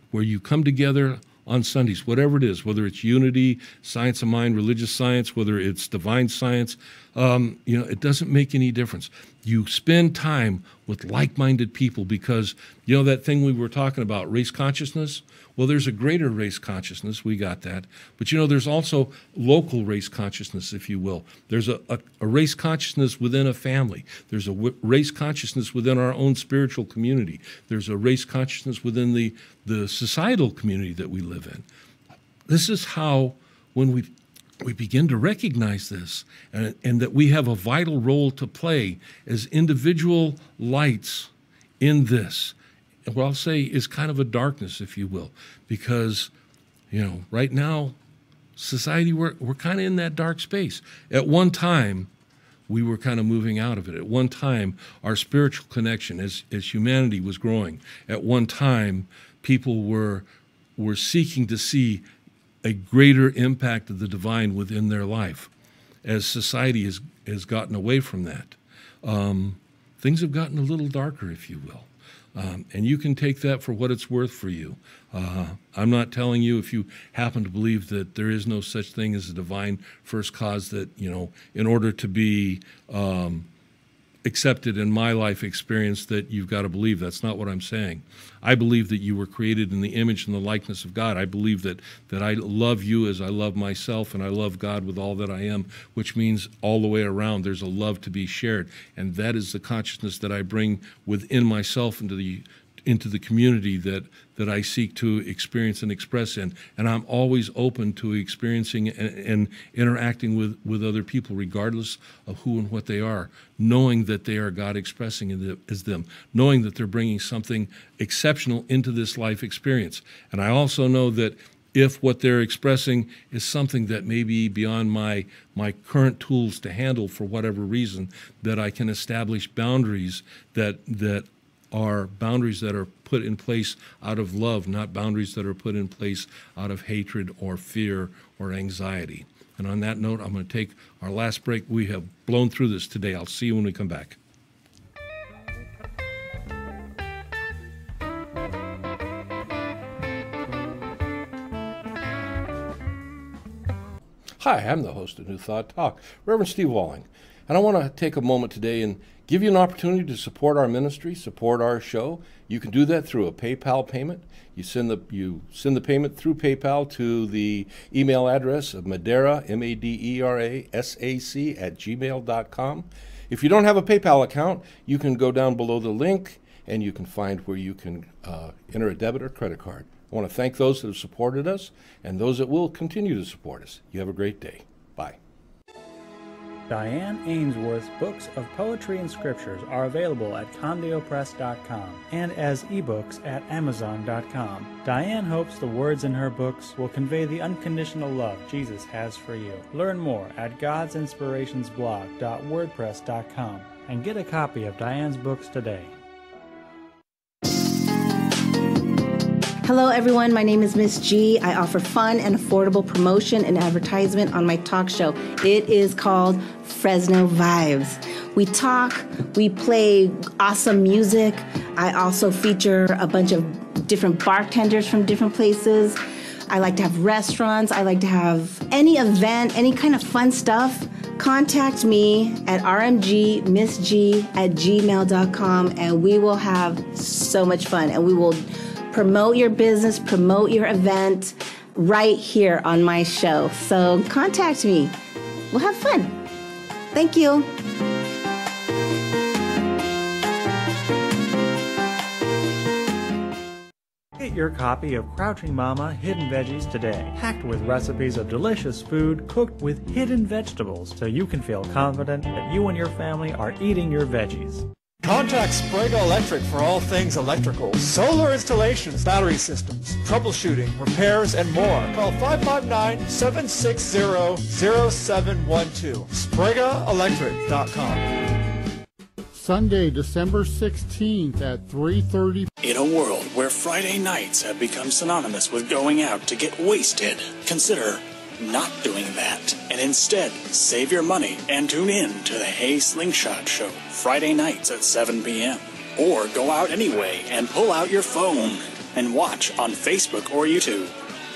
where you come together on Sundays, whatever it is, whether it's unity, science of mind, religious science, whether it's divine science, it doesn't make any difference. You spend time with like-minded people because, you know, that thing we were talking about, race consciousness, well, there's a greater race consciousness. We got that. But, you know, there's also local race consciousness, if you will. There's a race consciousness within a family. There's a race consciousness within our own spiritual community. There's a race consciousness within the societal community that we live in. This is how, when we begin to recognize this and that we have a vital role to play as individual lights in this, what I'll say is kind of a darkness, if you will, because, you know, right now, society, we're kind of in that dark space. At one time, we were kind of moving out of it. At one time, our spiritual connection as humanity was growing. At one time, people were seeking to see a greater impact of the divine within their life. As society has gotten away from that, things have gotten a little darker, if you will. And you can take that for what it's worth for you. I'm not telling you, if you happen to believe that there is no such thing as a divine first cause, that, you know, in order to be accepted in my life experience, that you've got to believe. That's not what I'm saying. I believe that you were created in the image and the likeness of God. I believe that I love you as I love myself, and I love God with all that I am, which means all the way around there's a love to be shared. And that is the consciousness that I bring within myself into the community that I seek to experience and express in. And I'm always open to experiencing and interacting with other people, regardless of who and what they are, knowing that they are God expressing as them, knowing that they're bringing something exceptional into this life experience. And I also know that if what they're expressing is something that may be beyond my current tools to handle for whatever reason, that I can establish boundaries that are boundaries that are put in place out of love, not boundaries that are put in place out of hatred or fear or anxiety. And on that note, I'm going to take our last break. We have blown through this today. I'll see you when we come back. Hi, I'm the host of New Thought Talk, Reverend Steve Walling. And I want to take a moment today and give you an opportunity to support our ministry, support our show. You can do that through a PayPal payment. You send the payment through PayPal to the email address of Madera, MADERASAC @gmail.com. If you don't have a PayPal account, you can go down below the link and you can find where you can enter a debit or credit card. I want to thank those that have supported us and those that will continue to support us. You have a great day. Bye. Diane Ainsworth's books of poetry and scriptures are available at CondioPress.com and as ebooks at Amazon.com. Diane hopes the words in her books will convey the unconditional love Jesus has for you. Learn more at godsinspirationsblog.wordpress.com and get a copy of Diane's books today. Hello, everyone. My name is Miss G. I offer fun and affordable promotion and advertisement on my talk show. It is called Fresno Vibes. We talk, we play awesome music. I also feature a bunch of different bartenders from different places. I like to have restaurants. I like to have any event, any kind of fun stuff. Contact me at rmgmissg@gmail.com and we will have so much fun and we will promote your business, promote your event right here on my show. So contact me. We'll have fun. Thank you. Get your copy of Crouching Mama Hidden Veggies today, packed with recipes of delicious food cooked with hidden vegetables, so you can feel confident that you and your family are eating your veggies. Contact Sprague Electric for all things electrical, solar installations, battery systems, troubleshooting, repairs, and more. Call 559-760-0712. SpragueElectric.com. Sunday, December 16th at 3:30. In a world where Friday nights have become synonymous with going out to get wasted, consider not doing that, and instead save your money and tune in to the Hey Slingshot Show Friday nights at 7 p.m. Or go out anyway and pull out your phone and watch on Facebook or YouTube.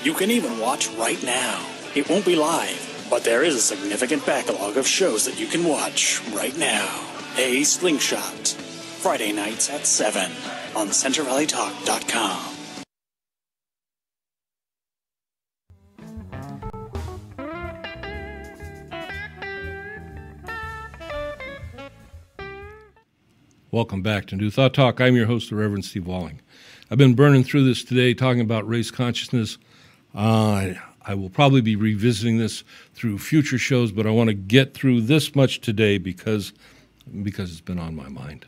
You can even watch right now. It won't be live, but there is a significant backlog of shows that you can watch right now. Hey Slingshot, Friday nights at 7 on CentralValleyTalk.com. Welcome back to New Thought Talk. I'm your host, the Reverend Steve Walling. I've been burning through this today, talking about race consciousness. I will probably be revisiting this through future shows, but I want to get through this much today because it's been on my mind.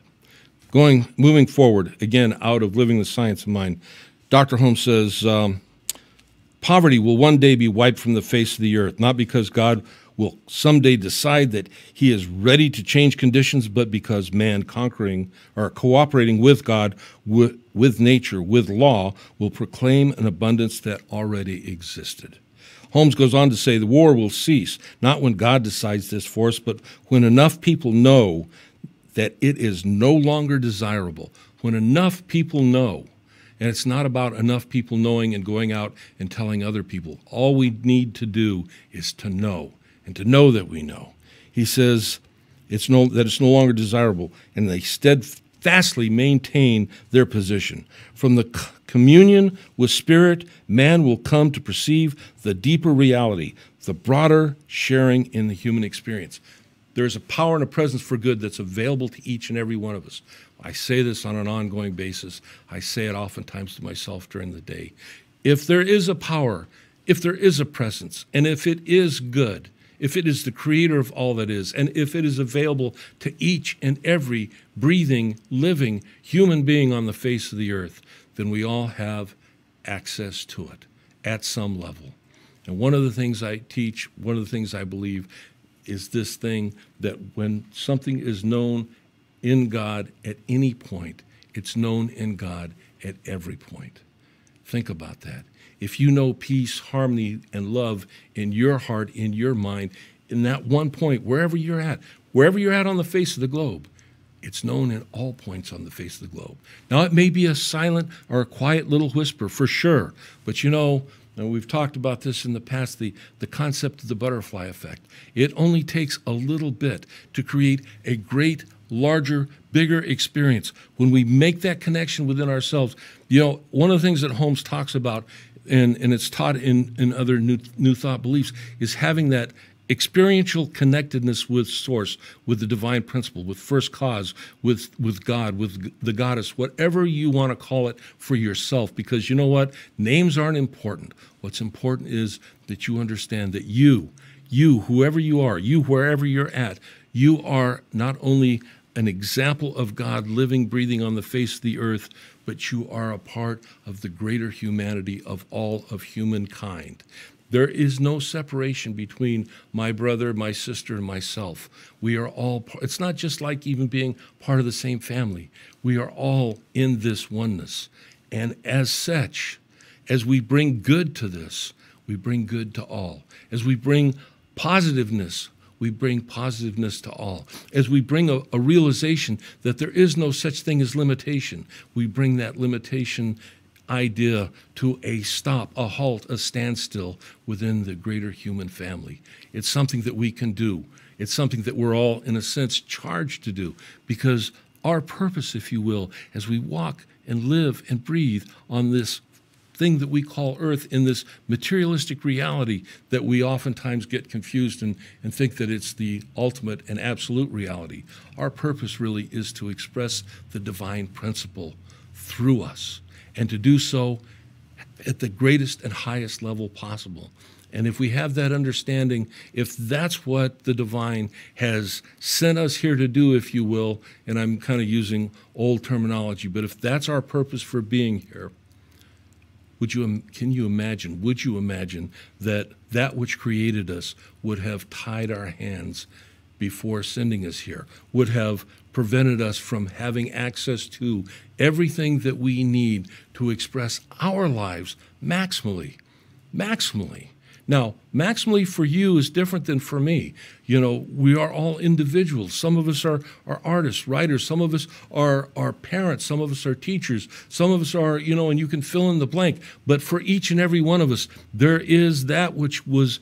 Moving forward, again, out of Living the Science of Mind, Dr. Holmes says, poverty will one day be wiped from the face of the earth, not because God will someday decide that he is ready to change conditions, but because man conquering or cooperating with God, with nature, with law, will proclaim an abundance that already existed. Holmes goes on to say the war will cease, not when God decides this for us, but when enough people know that it is no longer desirable. When enough people know, and it's not about enough people knowing and going out and telling other people. All we need to do is to know, and to know that we know. He says it's no longer desirable, and they steadfastly maintain their position. From the communion with Spirit, man will come to perceive the deeper reality, the broader sharing in the human experience. There's a power and a presence for good that's available to each and every one of us. I say this on an ongoing basis. I say it oftentimes to myself during the day. If there is a power, if there is a presence, and if it is good, if it is the creator of all that is, and if it is available to each and every breathing, living human being on the face of the earth, then we all have access to it at some level. And one of the things I teach, one of the things I believe is this thing that when something is known in God at any point, it's known in God at every point. Think about that. If you know peace, harmony, and love in your heart, in your mind, in that one point, wherever you're at on the face of the globe, it's known in all points on the face of the globe. Now, it may be a silent or a quiet little whisper, for sure, but you know, And we've talked about this in the past, the concept of the butterfly effect. It only takes a little bit to create a great, larger, bigger experience. When we make that connection within ourselves, you know, one of the things that Holmes talks about, and it's taught in other New Thought beliefs, is having that experiential connectedness with Source, with the divine principle, with first cause, with God, with the goddess, whatever you want to call it for yourself. Because you know what? Names aren't important. What's important is that you understand that you, whoever you are, you, wherever you're at, you are not only an example of God living, breathing on the face of the earth, but you are a part of the greater humanity of all of humankind. There is no separation between my brother, my sister, and myself. We are all, it's not just like even being part of the same family. We are all in this oneness. And as such, as we bring good to this, we bring good to all. As we bring positiveness, we bring positiveness to all. As we bring a realization that there is no such thing as limitation, we bring that limitation idea to a stop, a halt, a standstill within the greater human family. It's something that we can do. It's something that we're all, in a sense, charged to do, because our purpose, if you will, as we walk and live and breathe on this thing that we call Earth, in this materialistic reality that we oftentimes get confused and think that it's the ultimate and absolute reality. Our purpose really is to express the divine principle through us, and to do so at the greatest and highest level possible. And if we have that understanding, if that's what the divine has sent us here to do, if you will, and I'm kind of using old terminology, but if that's our purpose for being here, would you imagine that that which created us would have tied our hands before sending us here, would have prevented us from having access to everything that we need to express our lives maximally. Now, maximally for you is different than for me. You know, we are all individuals. Some of us are artists, writers. Some of us are parents. Some of us are teachers. Some of us are, you know, and you can fill in the blank. But for each and every one of us, there is that which was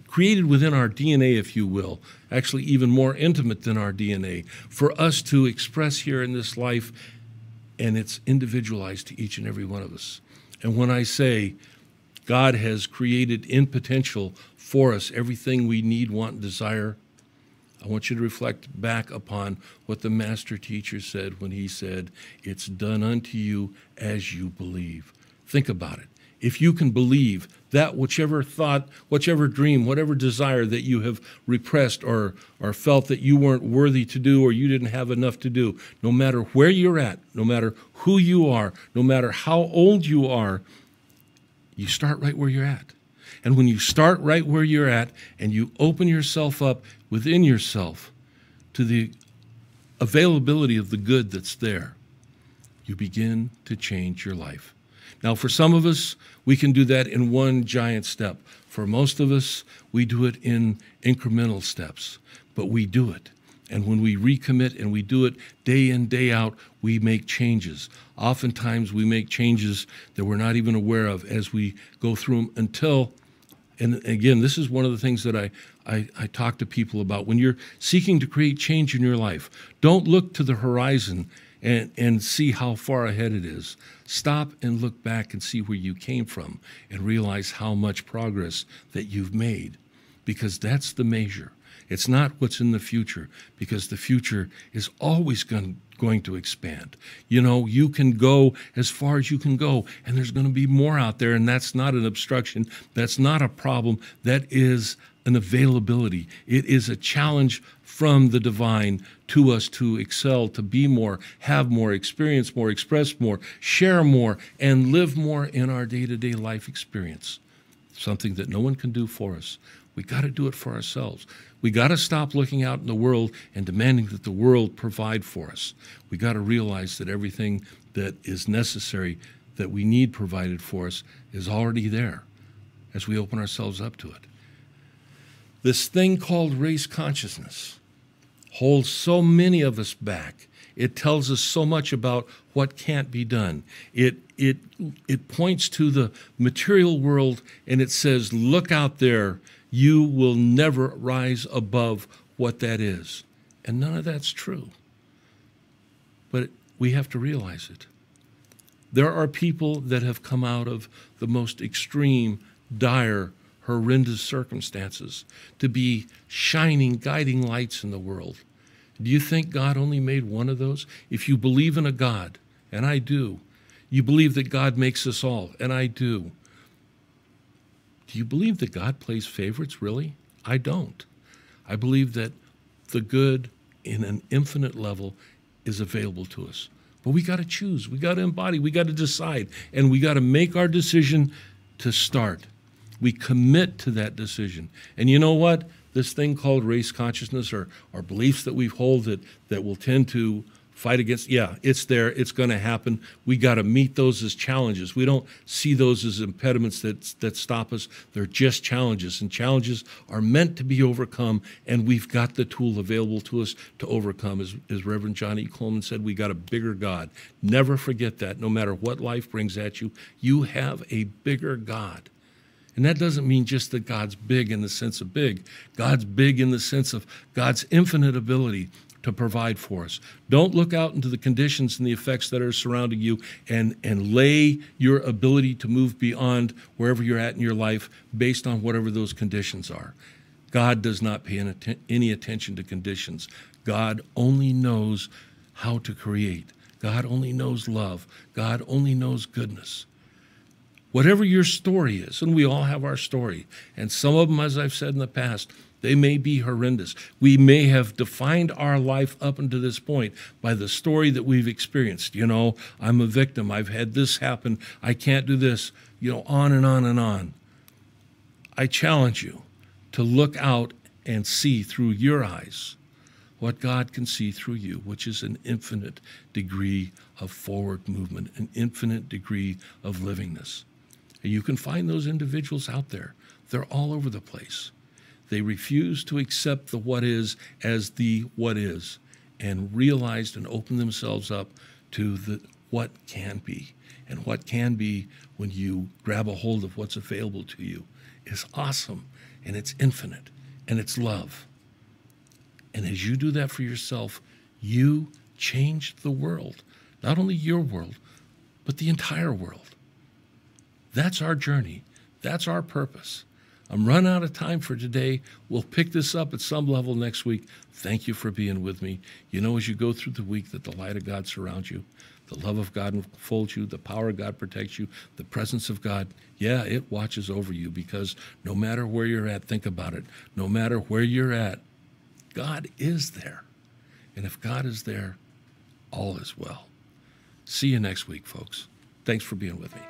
created within our DNA, if you will, actually even more intimate than our DNA, for us to express here in this life, and it's individualized to each and every one of us. And when I say God has created in potential for us everything we need, want, and desire, I want you to reflect back upon what the master teacher said when he said, "It's done unto you as you believe." Think about it. If you can believe that whichever thought, whichever dream, whatever desire that you have repressed or felt that you weren't worthy to do or you didn't have enough to do, no matter where you're at, no matter who you are, no matter how old you are, you start right where you're at. And when you start right where you're at and you open yourself up within yourself to the availability of the good that's there, you begin to change your life. Now, for some of us, we can do that in one giant step. For most of us, we do it in incremental steps, but we do it. And when we recommit and we do it day in, day out, we make changes. Oftentimes, we make changes that we're not even aware of as we go through them until, and again, this is one of the things that I talk to people about. When you're seeking to create change in your life, don't look to the horizon and see how far ahead it is. Stop and look back and see where you came from and realize how much progress that you've made, because that's the measure. It's not what's in the future, because the future is always going to expand. You know, you can go as far as you can go, and there's going to be more out there, and that's not an obstruction. That's not a problem. That is an availability. It is a challenge from the divine to us to excel, to be more, have more, experience more, express more, share more, and live more in our day-to-day life experience. Something that no one can do for us. We got to do it for ourselves. We got to stop looking out in the world and demanding that the world provide for us. We got to realize that everything that is necessary, that we need provided for us, is already there as we open ourselves up to it. This thing called race consciousness holds so many of us back. It tells us so much about what can't be done. It it points to the material world, and it says, look out there. You will never rise above what that is. And none of that's true. But we have to realize it. There are people that have come out of the most extreme, dire, horrendous circumstances to be shining, guiding lights in the world. Do you think God only made one of those? If you believe in a God, and I do, you believe that God makes us all, and I do. Do you believe that God plays favorites, really? I don't. I believe that the good in an infinite level is available to us. But we got to choose. We got to embody. We got to decide. And we got to make our decision to start. We commit to that decision. And you know what? This thing called race consciousness or beliefs that we hold that will tend to fight against, yeah, it's there. It's going to happen. We got to meet those as challenges. We don't see those as impediments that stop us. They're just challenges, and challenges are meant to be overcome, and we've got the tool available to us to overcome. As Reverend John E. Coleman said, we got a bigger God. Never forget that. No matter what life brings at you, you have a bigger God. And that doesn't mean just that God's big in the sense of big. God's big in the sense of God's infinite ability to provide for us. Don't look out into the conditions and the effects that are surrounding you and lay your ability to move beyond wherever you're at in your life based on whatever those conditions are. God does not pay any attention to conditions. God only knows how to create. God only knows love. God only knows goodness. Whatever your story is, and we all have our story, and some of them, as I've said in the past, they may be horrendous. We may have defined our life up until this point by the story that we've experienced. You know, I'm a victim. I've had this happen. I can't do this. You know, on and on and on. I challenge you to look out and see through your eyes what God can see through you, which is an infinite degree of forward movement, an infinite degree of livingness. And you can find those individuals out there. They're all over the place. They refuse to accept the what is as the what is and realized and opened themselves up to the what can be. And what can be when you grab a hold of what's available to you is awesome, and it's infinite, and it's love. And as you do that for yourself, you change the world. Not only your world, but the entire world. That's our journey. That's our purpose. I'm run out of time for today. We'll pick this up at some level next week. Thank you for being with me. You know, as you go through the week, that the light of God surrounds you, the love of God enfolds you, the power of God protects you, the presence of God, yeah, it watches over you, because no matter where you're at, think about it, no matter where you're at, God is there. And if God is there, all is well. See you next week, folks. Thanks for being with me.